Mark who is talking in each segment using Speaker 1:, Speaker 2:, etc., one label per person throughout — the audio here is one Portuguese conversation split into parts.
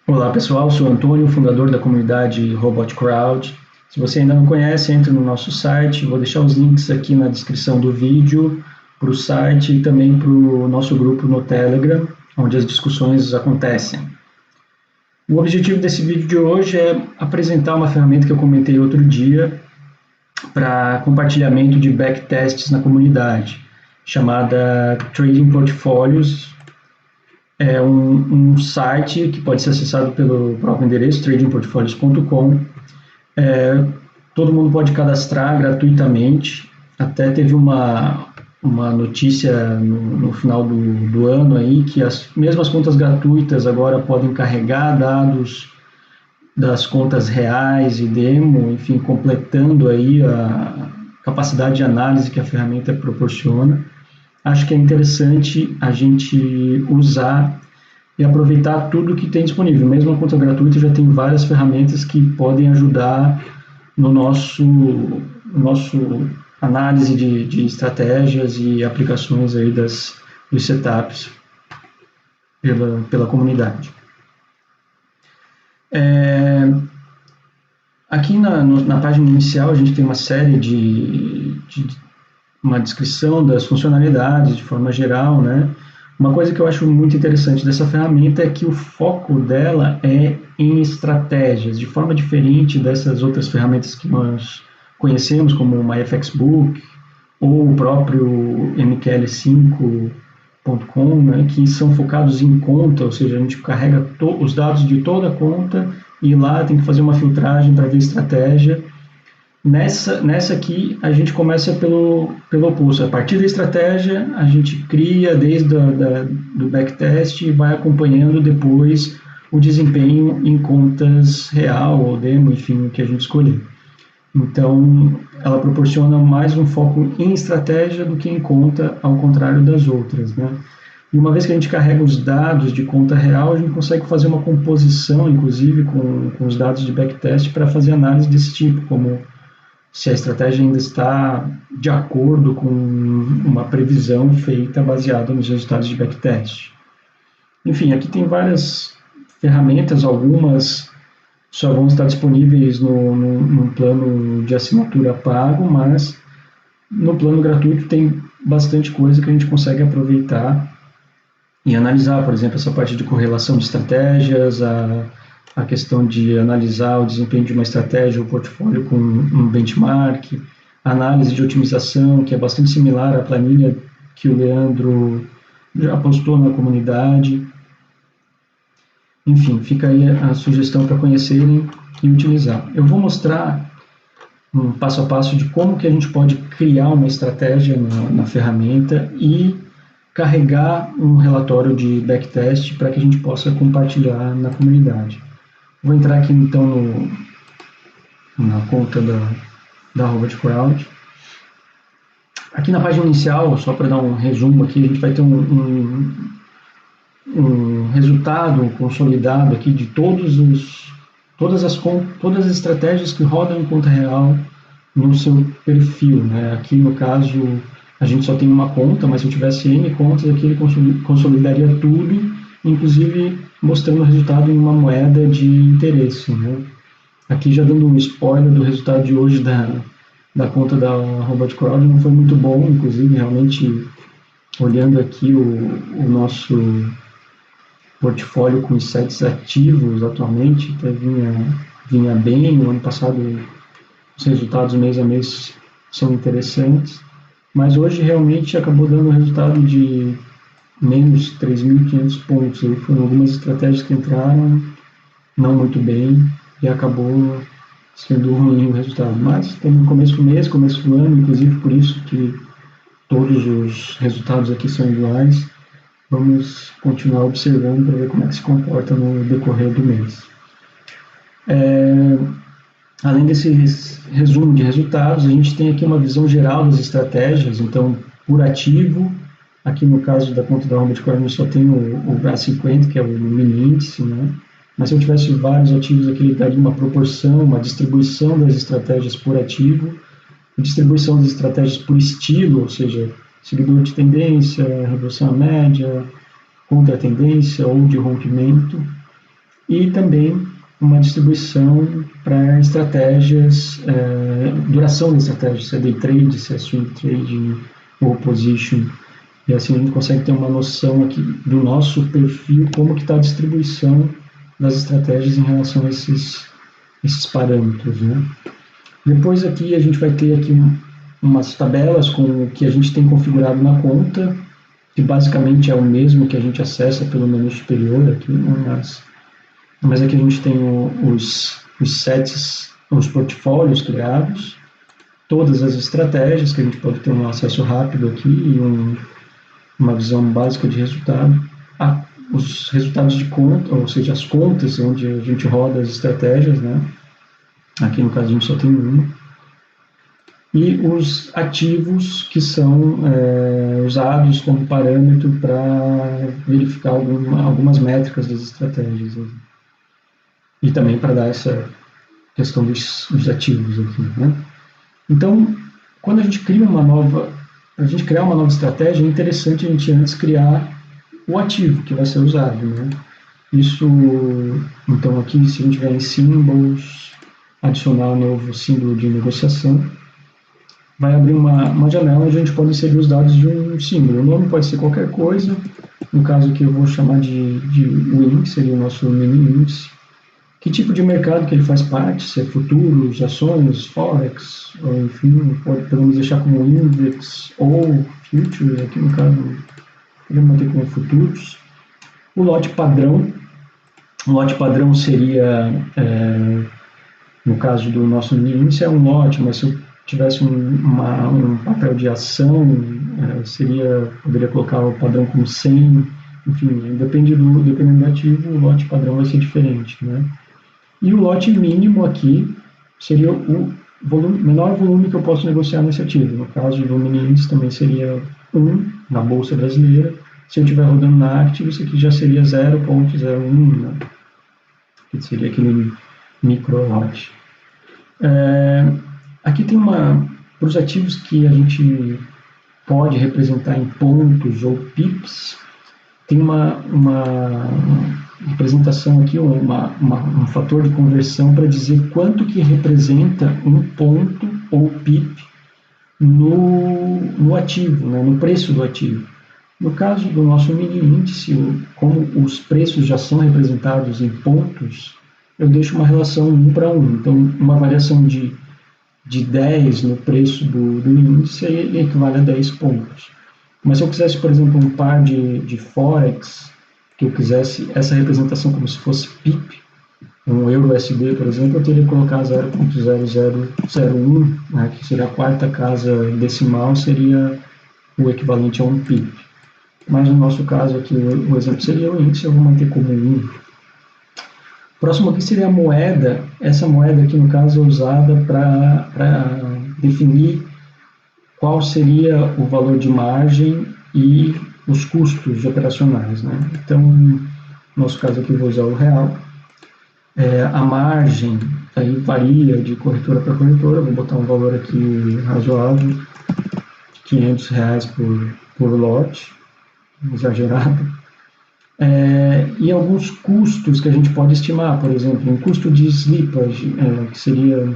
Speaker 1: Olá pessoal, sou Antônio, fundador da comunidade Robot Crowd. Se você ainda não conhece, entre no nosso site, vou deixar os links aqui na descrição do vídeo para o site e também para o nosso grupo no Telegram, onde as discussões acontecem. O objetivo desse vídeo de hoje é apresentar uma ferramenta que eu comentei outro dia para compartilhamento de backtests na comunidade, chamada Trading Portfolios. É um site que pode ser acessado pelo próprio endereço, tradingportfolios.com. Todo mundo pode cadastrar gratuitamente. Até teve uma notícia no final do ano aí que as mesmas contas gratuitas agora podem carregar dados das contas reais e demo, enfim, completando aí a capacidade de análise que a ferramenta proporciona. Acho que é interessante a gente usar e aproveitar tudo que tem disponível. Mesmo a conta gratuita já tem várias ferramentas que podem ajudar no nosso análise de estratégias e aplicações aí dos setups pela comunidade. Aqui na página inicial a gente tem uma série uma descrição das funcionalidades de forma geral, né? Uma coisa que eu acho muito interessante dessa ferramenta é que o foco dela é em estratégias, de forma diferente dessas outras ferramentas que nós conhecemos, como o MyFXBook ou o próprio MQL5.com, né, que são focados em conta, ou seja, a gente carrega os dados de toda a conta e lá tem que fazer uma filtragem para ver estratégia. Nessa aqui, a gente começa pelo oposto. A partir da estratégia, a gente cria desde do backtest e vai acompanhando depois o desempenho em contas real ou demo, enfim, o que a gente escolher. Então, ela proporciona mais um foco em estratégia do que em conta, ao contrário das outras, né? E uma vez que a gente carrega os dados de conta real, a gente consegue fazer uma composição, inclusive, com os dados de backtest para fazer análise desse tipo, como se a estratégia ainda está de acordo com uma previsão feita baseada nos resultados de backtest. Enfim, aqui tem várias ferramentas, algumas só vão estar disponíveis no plano de assinatura pago, mas no plano gratuito tem bastante coisa que a gente consegue aproveitar e analisar, por exemplo, essa parte de correlação de estratégias, a questão de analisar o desempenho de uma estratégia ou portfólio com um benchmark, a análise de otimização, que é bastante similar à planilha que o Leandro já postou na comunidade. Enfim, fica aí a sugestão para conhecerem e utilizar. Eu vou mostrar um passo a passo de como que a gente pode criar uma estratégia na ferramenta e carregar um relatório de backtest para que a gente possa compartilhar na comunidade. Vou entrar aqui então na conta da Robot Crowd. Aqui na página inicial, só para dar um resumo aqui, a gente vai ter um resultado consolidado aqui de todas as estratégias que rodam em conta real no seu perfil, né? Aqui no caso a gente só tem uma conta, mas se eu tivesse N contas aqui ele consolidaria tudo, inclusive mostrando o resultado em uma moeda de interesse, né? Aqui já dando um spoiler do resultado de hoje da conta da Robot Crowd, não foi muito bom, inclusive realmente olhando aqui o nosso portfólio com os sites ativos atualmente, até vinha bem, no ano passado os resultados mês a mês são interessantes, mas hoje realmente acabou dando um resultado de menos 3.500 pontos. E foram algumas estratégias que entraram não muito bem e acabou sendo ruim o resultado. Mas estamos no começo do mês, começo do ano, inclusive por isso que todos os resultados aqui são iguais. Vamos continuar observando para ver como é que se comporta no decorrer do mês. Além desse resumo de resultados, a gente tem aqui uma visão geral das estratégias, então, por ativo. Aqui no caso da conta da Robot Crowd só tem o A50, que é o mini índice, né? Mas se eu tivesse vários ativos aqui, ele daria uma proporção, uma distribuição das estratégias por ativo, distribuição das estratégias por estilo, ou seja, seguidor de tendência, reversão à média, contra a tendência ou de rompimento. e também uma distribuição para estratégias, duração da estratégia, se é day trade, se é swing trade ou position. E assim a gente consegue ter uma noção aqui do nosso perfil, como que está a distribuição das estratégias em relação a esses parâmetros, né? Depois aqui a gente vai ter aqui umas tabelas com o que a gente tem configurado na conta, que basicamente é o mesmo que a gente acessa pelo menu superior aqui, né? Mas aqui a gente tem os sets, os portfólios criados, todas as estratégias, que a gente pode ter um acesso rápido aqui e uma visão básica de resultado. Os resultados de conta, ou seja, as contas onde a gente roda as estratégias, né? Aqui no caso a gente só tem uma. E os ativos que são usados como parâmetro para verificar algumas métricas das estratégias. Né? E também para dar essa questão dos ativos aqui. Né? Então, quando a gente criar uma nova estratégia, é interessante a gente antes criar o ativo que vai ser usado. Né? Isso, então aqui, se a gente vier em Symbols, adicionar um novo símbolo de negociação, vai abrir uma janela onde a gente pode inserir os dados de um símbolo. O nome pode ser qualquer coisa, no caso aqui eu vou chamar de WIN, que seria o nosso mini índice. Que tipo de mercado que ele faz parte, se é futuros, ações, forex, ou enfim, podemos deixar como index ou futures, aqui no caso podemos manter como futuros. O lote padrão seria, no caso do nosso mini índice, é um lote, mas se eu tivesse um papel de ação, poderia colocar o padrão como 100, enfim, dependendo do ativo, o lote padrão vai ser diferente, né? E o lote mínimo aqui seria o menor volume que eu posso negociar nesse ativo. No caso do mini índice também seria 1 na Bolsa Brasileira. Se eu estiver rodando na Active, isso aqui já seria 0,01, né? Que seria aquele micro lote. Aqui tem para os ativos que a gente pode representar em pontos ou pips, tem uma representação aqui, um fator de conversão para dizer quanto que representa um ponto ou pip no ativo, né, no preço do ativo. No caso do nosso mini índice, como os preços já são representados em pontos, eu deixo uma relação 1 para 1. Então, uma variação de 10 no preço do índice equivale a 10 pontos. Mas se eu quisesse, por exemplo, um par de Forex, que eu quisesse essa representação como se fosse PIP, um euro-USD, por exemplo, eu teria que colocar 0,0001, né, que seria a quarta casa decimal, seria o equivalente a um PIP. Mas no nosso caso aqui, o exemplo seria o índice, eu vou manter como 1. Próximo aqui seria a moeda. Essa moeda aqui, no caso, é usada para definir qual seria o valor de margem e os custos operacionais. Né? Então, no nosso caso aqui, eu vou usar o real. A margem aí varia de corretora para corretora, vou botar um valor aqui razoável, R$500 por lote, exagerado. E alguns custos que a gente pode estimar, por exemplo, um custo de slippage, que seria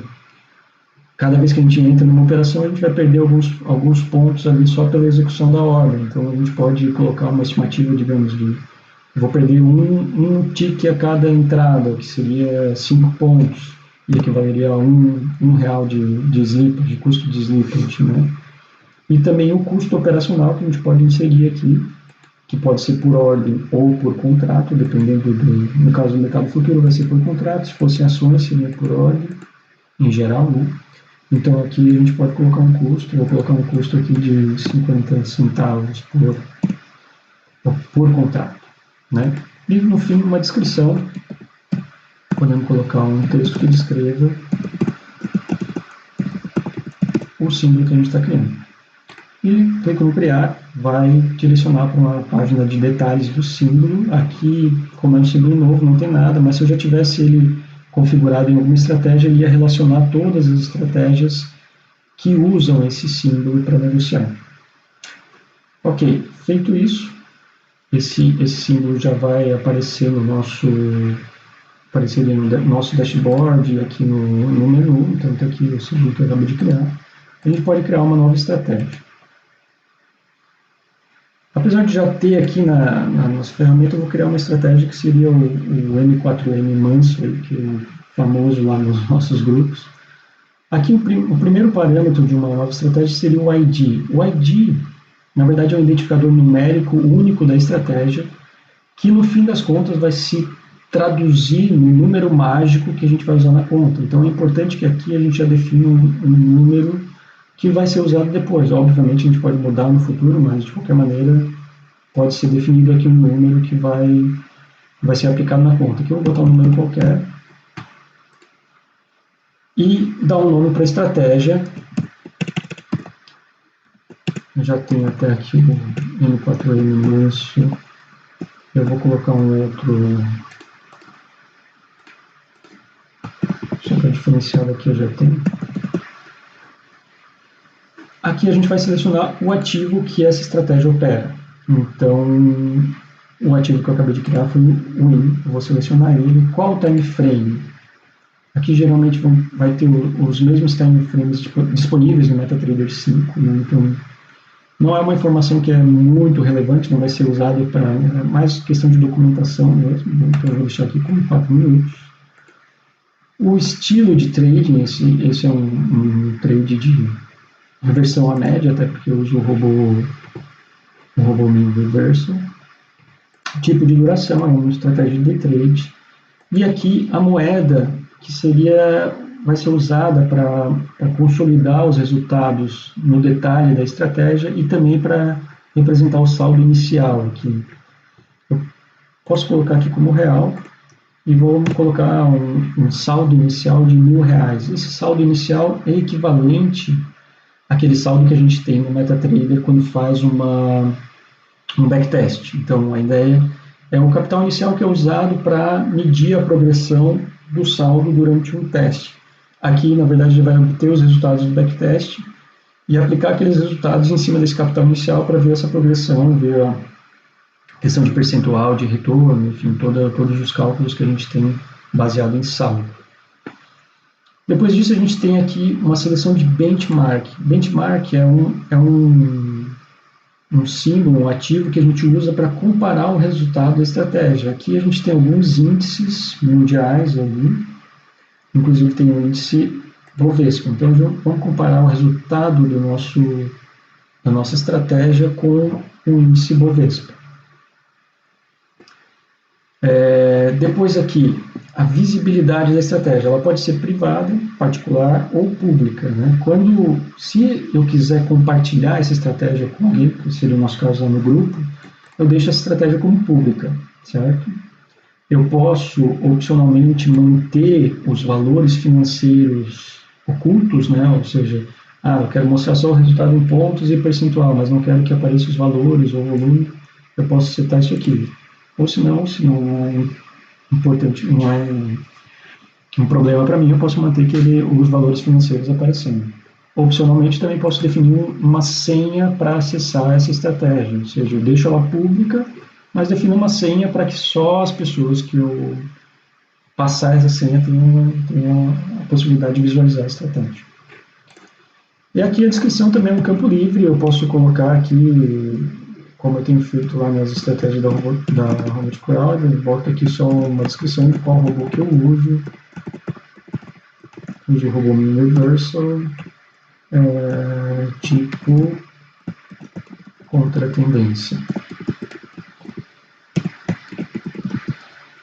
Speaker 1: cada vez que a gente entra numa operação, a gente vai perder alguns pontos ali só pela execução da ordem. Então, a gente pode colocar uma estimativa, digamos, de vou perder um tique a cada entrada, que seria 5 pontos, e equivaleria a um real de slippage, de custo de slippage, né? E também o custo operacional que a gente pode inserir aqui, que pode ser por ordem ou por contrato, dependendo no caso do mercado futuro vai ser por contrato, se fosse ações seria por ordem, em geral, né? Então aqui a gente pode colocar um custo, vou colocar um custo aqui de 50 centavos por contrato, né? E no fim uma descrição, podemos colocar um texto que descreva o símbolo que a gente está criando. E clico no criar, vai direcionar para uma página de detalhes do símbolo. Aqui, como é um símbolo novo, não tem nada, mas se eu já tivesse ele configurado em alguma estratégia, ele ia relacionar todas as estratégias que usam esse símbolo para negociar. Ok, feito isso, esse símbolo já vai aparecer no nosso apareceria no nosso dashboard, aqui no menu. Então, está aqui o símbolo que eu acabei de criar. A gente pode criar uma nova estratégia. Apesar de já ter aqui na nossa ferramenta, eu vou criar uma estratégia que seria o M4M manso, que é famoso lá nos nossos grupos. Aqui o primeiro parâmetro de uma nova estratégia seria o ID. O ID, na verdade, é um identificador numérico único da estratégia, que no fim das contas vai se traduzir no número mágico que a gente vai usar na conta. Então é importante que aqui a gente já defina um número que vai ser usado depois. Obviamente a gente pode mudar no futuro, mas de qualquer maneira pode ser definido aqui um número que vai ser aplicado na conta. Aqui eu vou botar um número qualquer e dar um nome para a estratégia. Eu já tenho até aqui o M4M manso. Eu vou colocar um outro. Só para diferenciar aqui eu já tenho. Aqui a gente vai selecionar o ativo que essa estratégia opera. Então, o ativo que eu acabei de criar foi o Win. Eu vou selecionar ele. Qual o time frame? Aqui geralmente vai ter os mesmos time frames disponíveis no MetaTrader 5. Né? Então, não é uma informação que é muito relevante, não vai ser usada para mais questão de documentação mesmo. Então, eu vou deixar aqui como 4 minutos. O estilo de trading, esse é um trade de reversão à média, até porque eu uso o robô mean reversal. Tipo de duração, é uma estratégia de day trade. E aqui a moeda que vai ser usada para consolidar os resultados no detalhe da estratégia e também para representar o saldo inicial aqui. Eu posso colocar aqui como real e vou colocar um saldo inicial de R$1.000. Esse saldo inicial é equivalente àquele saldo que a gente tem no MetaTrader quando faz um backtest. Então, a ideia é o capital inicial que é usado para medir a progressão do saldo durante um teste. Aqui, na verdade, ele vai obter os resultados do backtest e aplicar aqueles resultados em cima desse capital inicial para ver essa progressão, ver a questão de percentual de retorno, enfim, todos os cálculos que a gente tem baseado em saldo. Depois disso, a gente tem aqui uma seleção de benchmark. Benchmark é um símbolo, um ativo que a gente usa para comparar o resultado da estratégia. Aqui a gente tem alguns índices mundiais ali, inclusive tem o índice Bovespa. Então vamos comparar o resultado da nossa estratégia com o índice Bovespa. Depois aqui, a visibilidade da estratégia, ela pode ser privada, particular ou pública. Né? Se eu quiser compartilhar essa estratégia com alguém, que seria o nosso caso lá no grupo, eu deixo essa estratégia como pública, certo? Eu posso, opcionalmente, manter os valores financeiros ocultos, né? Ou seja, eu quero mostrar só o resultado em pontos e percentual, mas não quero que apareça os valores ou volume, eu posso setar isso aqui. Ou se não é importante, não é um problema para mim, eu posso manter os valores financeiros aparecendo. Opcionalmente, também posso definir uma senha para acessar essa estratégia, ou seja, eu deixo ela pública, mas defino uma senha para que só as pessoas que eu passar essa senha tenham a possibilidade de visualizar a estratégia. E aqui a descrição também é um campo livre, eu posso colocar aqui, como eu tenho feito lá nas estratégias da Robot Crowd, eu boto aqui só uma descrição de qual robô que eu uso. Uso o robô mean reversal, tipo contra-tendência.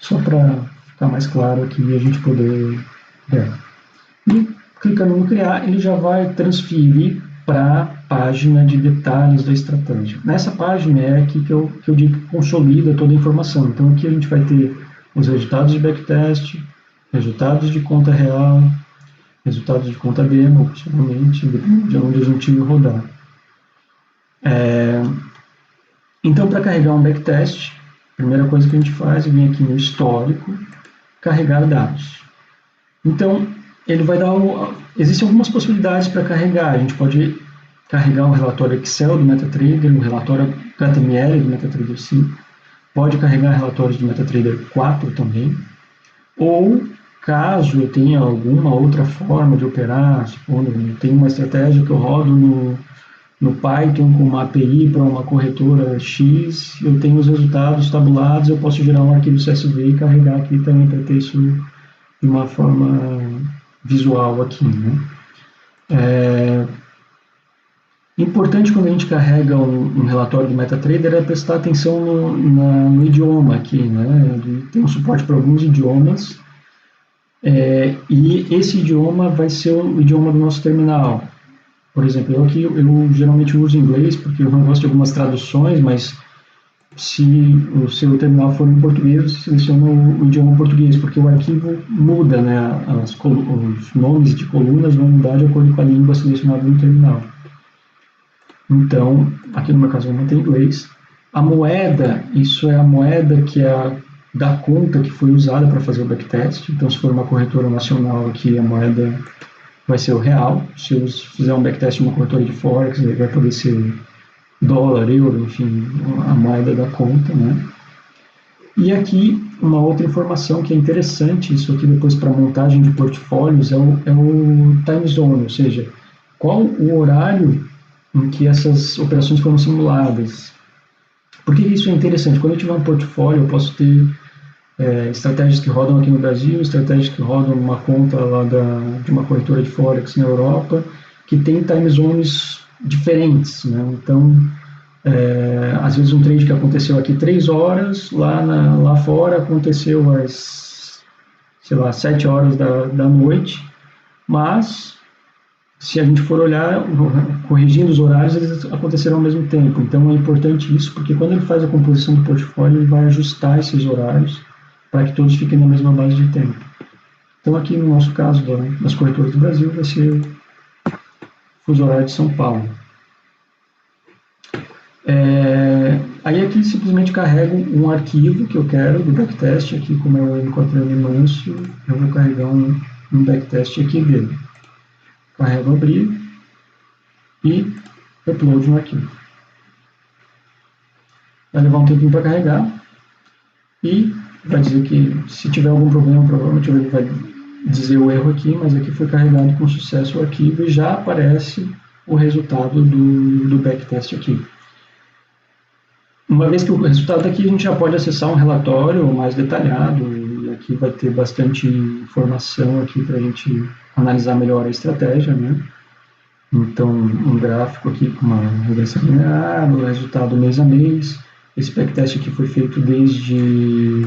Speaker 1: Só para ficar mais claro aqui e a gente poder ver. E clicando no criar, ele já vai transferir para a página de detalhes da estratégia. Nessa página é aqui que eu digo que consolida toda a informação. Então aqui a gente vai ter os resultados de backtest, resultados de conta real, resultados de conta demo, opcionalmente, dependendo de onde a gente rodar. Então, para carregar um backtest, a primeira coisa que a gente faz é vir aqui no histórico, carregar dados. Então, ele vai dar existem algumas possibilidades para carregar. A gente pode carregar um relatório Excel do MetaTrader, um relatório HTML do MetaTrader 5, pode carregar relatórios do MetaTrader 4 também, ou caso eu tenha alguma outra forma de operar, supondo eu tenho uma estratégia que eu rodo no Python com uma API para uma corretora X, eu tenho os resultados tabulados, eu posso gerar um arquivo CSV e carregar aqui também para ter isso de uma forma visual aqui, né? Importante quando a gente carrega um relatório do MetaTrader é prestar atenção no idioma aqui, né? Ele tem um suporte para alguns idiomas, e esse idioma vai ser o idioma do nosso terminal. Por exemplo, eu geralmente uso inglês porque eu não gosto de algumas traduções, mas se o seu terminal for em português, você seleciona o idioma português, porque o arquivo muda, né? Os nomes de colunas vão mudar de acordo com a língua selecionada no terminal. Então, aqui no meu caso eu vou manter em inglês. A moeda, isso é a moeda que é da conta que foi usada para fazer o backtest. Então, se for uma corretora nacional aqui, a moeda vai ser o real. Se eu fizer um backtest em uma corretora de Forex, aí vai poder ser dólar, euro, enfim, a moeda da conta, né? E aqui, uma outra informação que é interessante, isso aqui depois para montagem de portfólios, é o time zone, ou seja, qual o horário em que essas operações foram simuladas. Por que isso é interessante? Quando eu tiver um portfólio, eu posso ter estratégias que rodam aqui no Brasil, estratégias que rodam numa conta lá de uma corretora de Forex na Europa, que tem time zones diferentes, né? Então, às vezes um trade que aconteceu aqui 3 horas, lá fora aconteceu às, sei lá, 7 horas da noite, mas se a gente for olhar, corrigindo os horários, eles aconteceram ao mesmo tempo. Então é importante isso, porque quando ele faz a composição do portfólio, ele vai ajustar esses horários para que todos fiquem na mesma base de tempo. Então aqui no nosso caso das corretoras do Brasil, vai ser o fuso horário de São Paulo. Aí aqui simplesmente carrego um arquivo que eu quero do backtest, aqui como é o M4N Manso, eu vou carregar um backtest aqui dele. Carrego abrir e upload no arquivo. Vai levar um tempinho para carregar e vai dizer que se tiver algum problema, provavelmente ele vai dizer o erro aqui, mas aqui foi carregado com sucesso o arquivo e já aparece o resultado do backtest aqui. Uma vez que o resultado está aqui, a gente já pode acessar um relatório mais detalhado e aqui vai ter bastante informação aqui para a gente analisar melhor a estratégia, né? Então, um gráfico aqui com uma regressão linear, o resultado mês a mês. Esse backtest aqui foi feito desde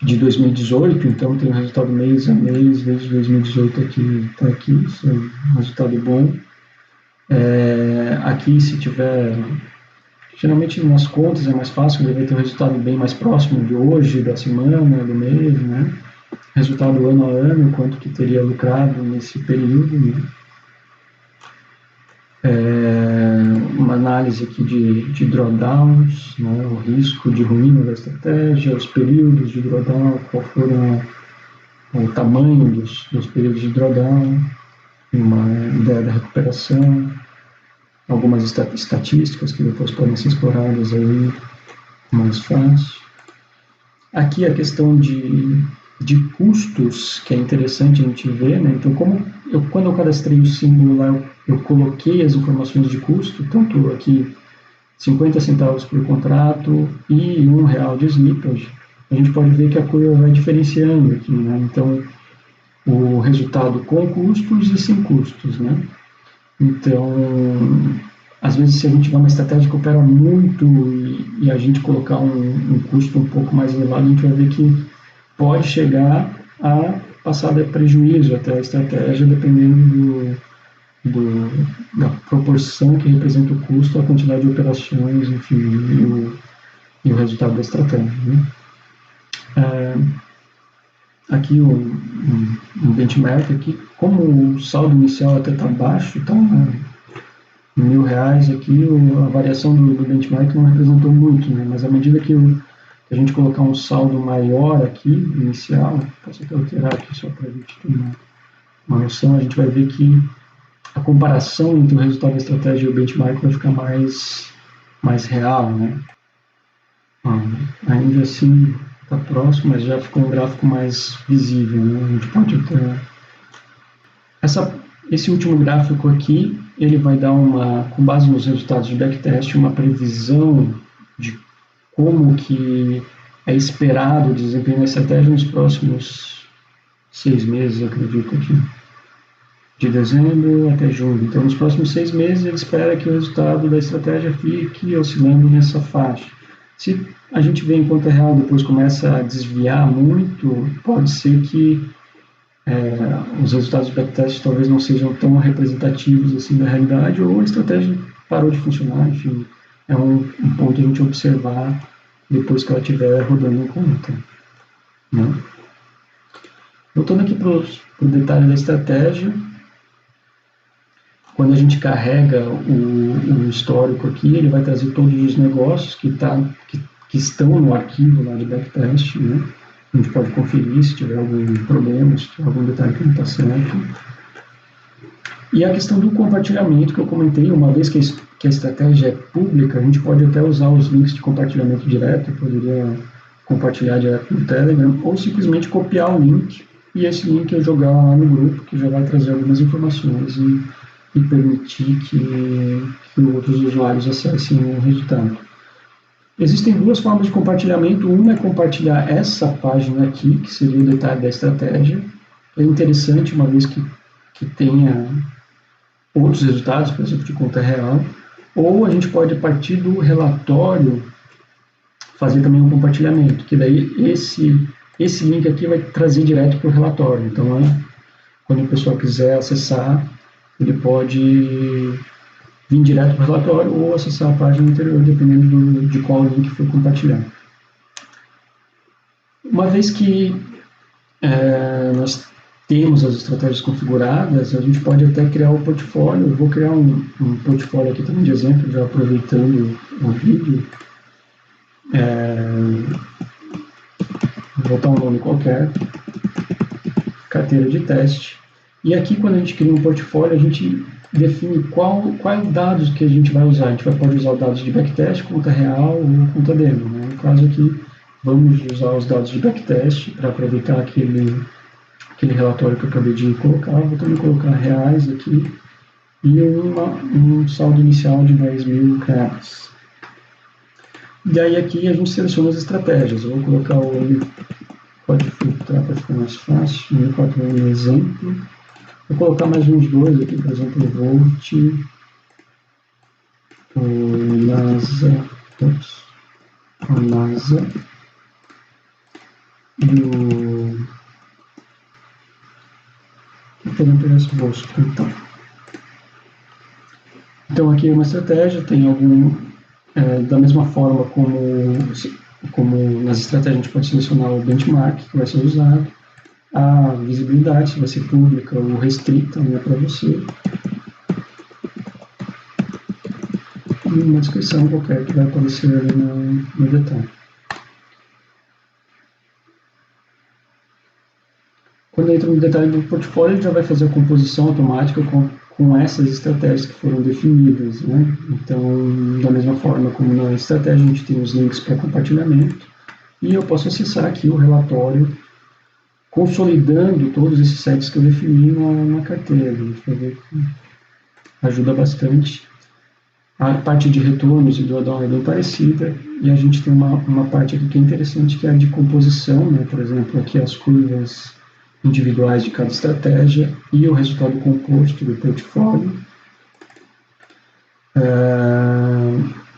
Speaker 1: 2018, então tem o resultado mês a mês, desde 2018 aqui, está aqui, isso é um resultado bom. Aqui, se tiver, geralmente nas contas é mais fácil, ele vai ter o resultado bem mais próximo de hoje, da semana, do mês, né? Resultado ano a ano, quanto que teria lucrado nesse período, né? Uma análise aqui de drawdowns, né, o risco de ruína da estratégia, os períodos de drawdown, qual foram o tamanho dos períodos de drawdown, uma ideia da recuperação, algumas estatísticas que depois podem ser exploradas aí mais fácil. Aqui a questão de custos, que é interessante a gente ver, né? Então, quando eu cadastrei o símbolo lá, eu coloquei as informações de custo, tanto aqui 50 centavos por contrato e R$1 de slippage, a gente pode ver que a curva vai diferenciando aqui, né? Então, o resultado com custos e sem custos, né? Então, às vezes, se a gente tiver uma estratégia que opera muito e a gente colocar um custo um pouco mais elevado, a gente vai ver que pode chegar a passar de prejuízo até a estratégia, dependendo da proporção que representa o custo, a quantidade de operações, enfim, e o resultado da estratégia, né? Aqui um benchmark aqui, como o saldo inicial até está baixo, está R$1.000 aqui, a variação do benchmark não representou muito, né? Mas à medida que a gente colocar um saldo maior aqui, inicial, posso até alterar aqui só para a gente ter uma noção, a gente vai ver que a comparação entre o resultado da estratégia e o benchmark vai ficar mais real, né? Ainda assim, tá próximo, mas já ficou um gráfico mais visível, né? A gente pode até... Esse último gráfico aqui, ele vai dar com base nos resultados de backtest, uma previsão de como que é esperado o desempenho da estratégia nos próximos 6 meses, eu acredito aqui, de dezembro até junho. Então, nos próximos 6 meses, ele espera que o resultado da estratégia fique oscilando nessa faixa. Se a gente vê em conta real, depois começa a desviar muito, pode ser que os resultados do backtest talvez não sejam tão representativos assim da realidade, ou a estratégia parou de funcionar, enfim, é um ponto a gente observar depois que ela estiver rodando em conta, né? Voltando aqui para o detalhe da estratégia, quando a gente carrega o histórico aqui, ele vai trazer todos os negócios que estão no arquivo lá de backtest, né? A gente pode conferir se tiver algum problema, se tiver algum detalhe que não está certo. E a questão do compartilhamento que eu comentei, uma vez que a estratégia é pública, a gente pode até usar os links de compartilhamento direto, eu poderia compartilhar direto no Telegram, ou simplesmente copiar o link e esse link eu jogar lá no grupo, que já vai trazer algumas informações e permitir que outros usuários acessem o resultado. Existem duas formas de compartilhamento. Uma é compartilhar essa página aqui, que seria o detalhe da estratégia. É interessante, uma vez que tenha outros resultados, por exemplo, de conta real. Ou a gente pode, a partir do relatório, fazer também um compartilhamento, que daí esse link aqui vai trazer direto para o relatório. Então, quando o pessoal quiser acessar, ele pode vir direto para o relatório ou acessar a página anterior, dependendo de qual link for compartilhado. Uma vez que nós temos as estratégias configuradas, a gente pode até criar o portfólio. Eu vou criar um portfólio aqui também de exemplo, já aproveitando o vídeo. Vou botar um nome qualquer, carteira de teste. E aqui, quando a gente cria um portfólio, a gente define quais dados que a gente vai usar. A gente pode usar dados de backtest, conta real ou conta demo, né? No caso aqui, vamos usar os dados de backtest para aproveitar aquele relatório que eu acabei de colocar. Vou também colocar reais aqui e um saldo inicial de 10 mil reais. E aí aqui a gente seleciona as estratégias. Eu vou colocar pode filtrar para ficar mais fácil. Eu vou colocar um exemplo. Vou colocar mais uns dois aqui, por exemplo, o Volt, o NASA e o... Podemos pegar esse bolso, então. Então aqui é uma estratégia, tem da mesma forma como nas estratégias a gente pode selecionar o benchmark que vai ser usado, a visibilidade, se vai ser pública ou restrita, né, para você, e uma descrição qualquer que vai aparecer ali no detalhe. Quando entra no detalhe do portfólio, ele já vai fazer a composição automática com essas estratégias que foram definidas, né? Então, da mesma forma como na estratégia, a gente tem os links para compartilhamento, e eu posso acessar aqui o relatório consolidando todos esses sets que eu defini na carteira. A gente vai ver que ajuda bastante. A parte de retornos e drawdown é bem parecida, e a gente tem uma parte aqui que é interessante, que é a de composição, né? Por exemplo, aqui as curvas individuais de cada estratégia e o resultado composto do portfólio.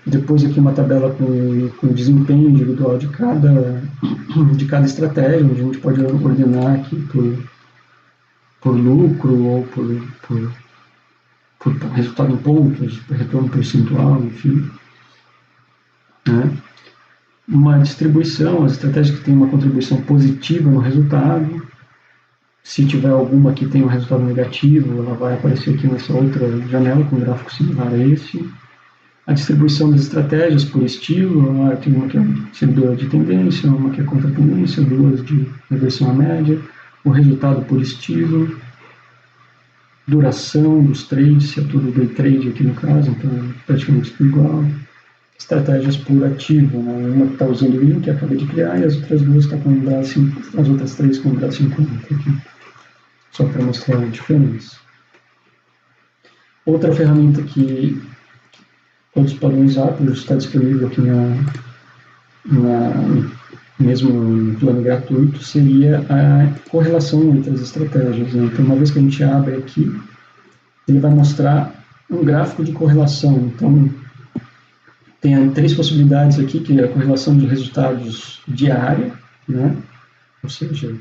Speaker 1: Depois aqui uma tabela com o desempenho individual de cada estratégia, onde a gente pode ordenar aqui por lucro ou por resultado em pontos, por retorno percentual, enfim. Né? Uma distribuição, as estratégias que têm uma contribuição positiva no resultado. Se tiver alguma que tem um resultado negativo, ela vai aparecer aqui nessa outra janela com um gráfico similar a esse. A distribuição das estratégias por estilo, tem uma que é seguidora de tendência, uma que é contra tendência, duas de reversão à média. O resultado por estilo, duração dos trades, se é tudo day trade aqui no caso, então é praticamente tudo igual. estratégias por ativo, né? Uma que está usando o link, acabei de criar, e as outras duas estão com o braço, as outras três com o braço em conta aqui, só para mostrar a diferença. Outra ferramenta que todos podem usar, por está disponível aqui mesmo em plano gratuito, seria a correlação entre as estratégias, né? Então, uma vez que a gente abre aqui, ele vai mostrar um gráfico de correlação. Então, tem três possibilidades aqui, que é a correlação de resultados diária, né? Ou seja,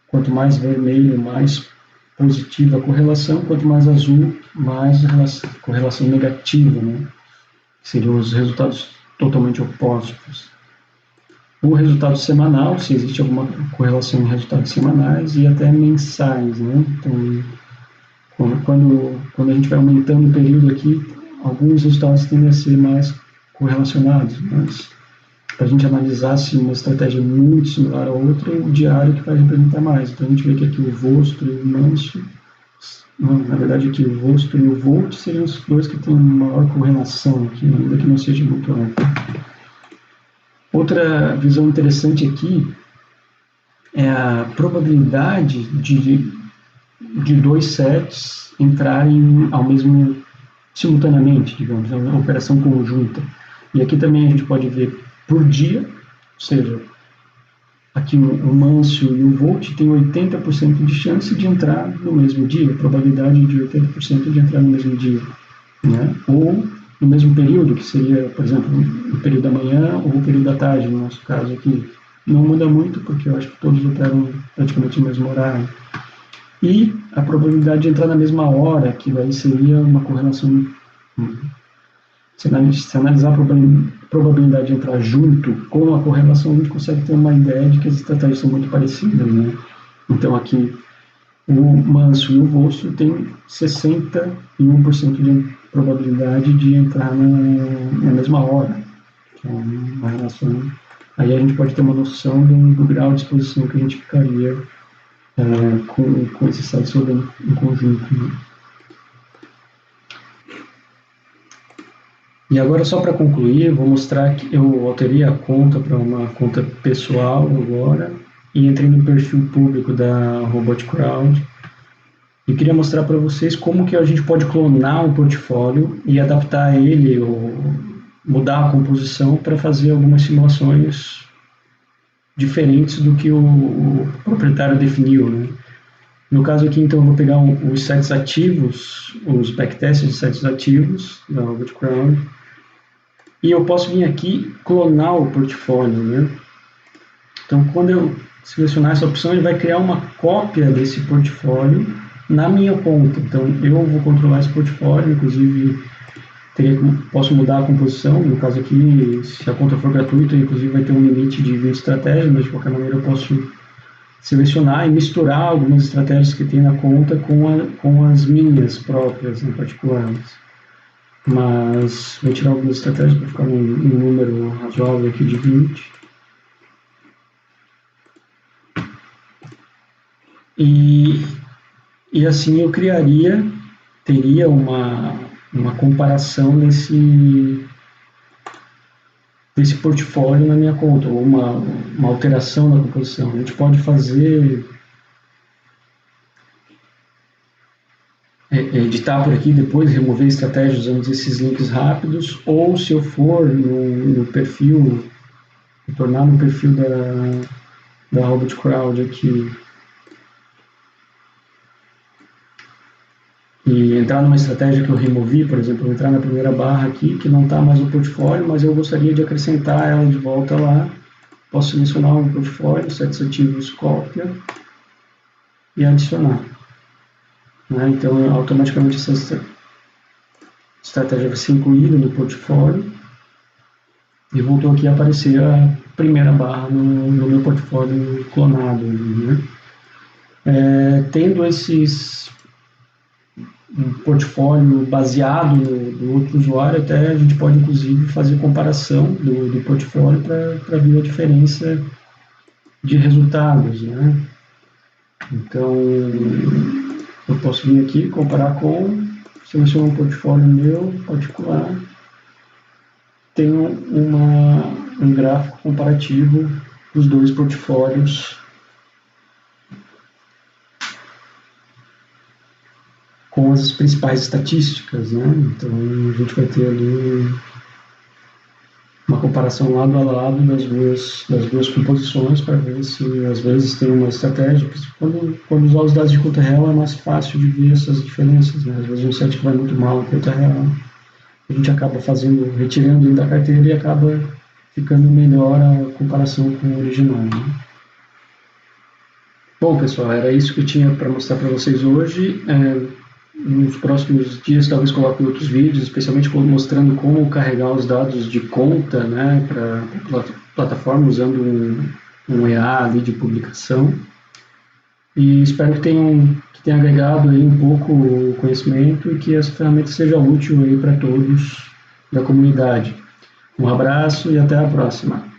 Speaker 1: quanto mais vermelho, mais positiva a correlação, quanto mais azul, mais correlação negativa, né? Seriam os resultados totalmente opostos. O resultado semanal, se existe alguma correlação em resultados semanais, e até mensais, né? Então, quando a gente vai aumentando o período aqui, alguns resultados tendem a ser mais correlacionados, mas para a gente analisar se uma estratégia é muito similar a outra, o diário que vai representar mais. Então a gente vê que aqui o Vostro e o Manso, na verdade aqui o Vostro e o Volt seriam os dois que têm maior correlação aqui, ainda que não seja muito amplo. Outra visão interessante aqui é a probabilidade de dois sets entrarem simultaneamente, digamos, é uma operação conjunta. E aqui também a gente pode ver por dia, ou seja, aqui o Manso e o Volt tem 80% de chance de entrar no mesmo dia, probabilidade de 80% de entrar no mesmo dia, né? Ou no mesmo período, que seria, por exemplo, o período da manhã ou o período da tarde, no nosso caso aqui. Não muda muito, porque eu acho que todos operam praticamente no mesmo horário. E a probabilidade de entrar na mesma hora, que daí seria uma correlação. Se analisar a probabilidade de entrar junto com a correlação, a gente consegue ter uma ideia de que as estratégias são muito parecidas, né? Então aqui o Manso e o Vostro têm 61% de probabilidade de entrar na mesma hora. Então, uma relação. Aí a gente pode ter uma noção do grau de exposição que a gente ficaria com esses sites olhando em conjunto, né? E agora, só para concluir, vou mostrar que eu alterei a conta para uma conta pessoal agora e entrei no perfil público da Robot Crowd e queria mostrar para vocês como que a gente pode clonar um portfólio e adaptar ele ou mudar a composição para fazer algumas simulações diferentes do que o proprietário definiu, né? No caso aqui, então, eu vou pegar os sites ativos, os backtests de sites ativos da Robot Crowd, e eu posso vir aqui clonar o portfólio, né? Então, quando eu selecionar essa opção, ele vai criar uma cópia desse portfólio na minha conta. Então, eu vou controlar esse portfólio, inclusive posso mudar a composição. No caso aqui, se a conta for gratuita, inclusive vai ter um limite de 20 estratégias, mas de qualquer maneira eu posso selecionar e misturar algumas estratégias que tem na conta com as minhas próprias, em particulares. Mas vou tirar algumas estratégias para ficar um número razoável aqui de 20. E assim eu teria uma comparação desse portfólio na minha conta, ou uma alteração na composição. A gente pode fazer editar por aqui, depois remover estratégias usando esses links rápidos, ou se eu for no perfil, retornar no perfil da Robot Crowd aqui e entrar numa estratégia que eu removi, por exemplo, entrar na primeira barra aqui, que não está mais no portfólio, mas eu gostaria de acrescentar ela de volta lá, posso selecionar um portfólio, sites ativos, cópia e adicionar. Né? Então, automaticamente essa estratégia vai ser incluída no portfólio e voltou aqui a aparecer a primeira barra no meu portfólio clonado. Né? Tendo um portfólio baseado no outro usuário, até a gente pode inclusive fazer comparação do portfólio para ver a diferença de resultados. Né? Então, eu posso vir aqui, comparar selecionar um portfólio meu particular tenho um gráfico comparativo dos dois portfólios com as principais estatísticas, né? Então a gente vai ter ali uma comparação lado a lado das duas composições para ver se às vezes tem uma estratégia. Quando usar os dados de conta real é mais fácil de ver essas diferenças, né? Às vezes um set que vai muito mal em conta real, a gente acaba retirando ele da carteira e acaba ficando melhor a comparação com o original, né? Bom, pessoal, era isso que eu tinha para mostrar para vocês hoje. Nos próximos dias, talvez coloque outros vídeos, especialmente mostrando como carregar os dados de conta, né, para a plataforma, usando um EA ali de publicação. E espero que tenha agregado aí um pouco o conhecimento e que essa ferramenta seja útil aí para todos da comunidade. Um abraço e até a próxima.